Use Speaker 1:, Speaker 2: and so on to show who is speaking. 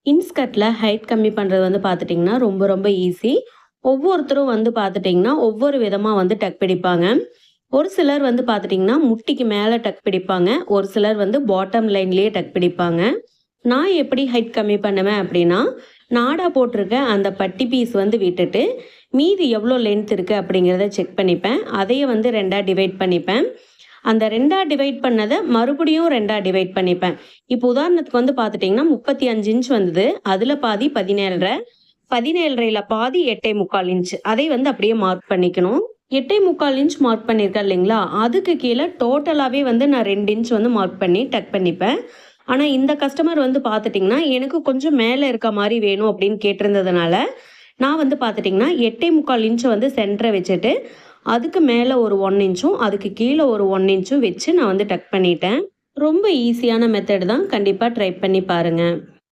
Speaker 1: இன்ஸ்கர்ட்ல height கம்மி பண்றது வந்து பார்த்துட்டிங்கன்னா, ரொம்ப ரொம்ப ஈஸி. ஒவ்வொருத்தரும் வந்து பார்த்துட்டிங்கன்னா, ஒவ்வொரு விதமா வந்து டக் பிடிப்பாங்க. ஒரு சிலர் வந்து பார்த்துட்டிங்கன்னா, முட்டிக்கு மேல டக் பிடிப்பாங்க. ஒரு சிலர் வந்து பாட்டம் லைன்லேயே டக் பிடிப்பாங்க. நான் எப்படி ஹைட் கம்மி பண்ணுவேன் அப்படின்னா, நாடா போட்டிருக்க அந்த பட்டி பீஸ் வந்து விட்டுட்டு, மீதி எவ்வளோ லென்த் இருக்கு அப்படிங்கிறத செக் பண்ணிப்பேன். அதையே வந்து 2ஆ டிவைட் பண்ணிப்பேன். அந்த 2ஆ டிவைட் பண்ணத மறுபடியும் 2ஆ டிவைட் பண்ணிப்பேன். இப்போ உதாரணத்துக்கு வந்து பார்த்துட்டிங்கன்னா, 35 இன்ச் வந்தது. அதுல பாதி 17.5, 17.5ல பாதி 8.25 இன்ச். அதை வந்து அப்படியே மார்க் பண்ணிக்கணும். 8.25 இன்ச் மார்க் பண்ணியிருக்கேன் இல்லைங்களா? அதுக்கு கீழ டோட்டலாவே வந்து நான் 2 இன்ச் வந்து மார்க் பண்ணி டக் பண்ணிப்பேன். ஆனா இந்த கஸ்டமர் வந்து பார்த்துட்டிங்கன்னா, எனக்கு கொஞ்சம் மேல இருக்க மாரி வேணும் அப்படின்னு கேட்டிருந்ததுனால, நான் வந்து பார்த்துட்டிங்கன்னா, 8.25 இன்ச்ச வந்து சென்டர வச்சுட்டு, அதுக்கு மேல ஒரு 1 இன்ச்சும், அதுக்கு கீழ ஒரு 1 இன்ச்சும் வச்சு நான் வந்து டக் பண்ணிட்டேன். ரொம்ப ஈஸியான மெத்தட் தான். கண்டிப்பா ட்ரை பண்ணி பாருங்க.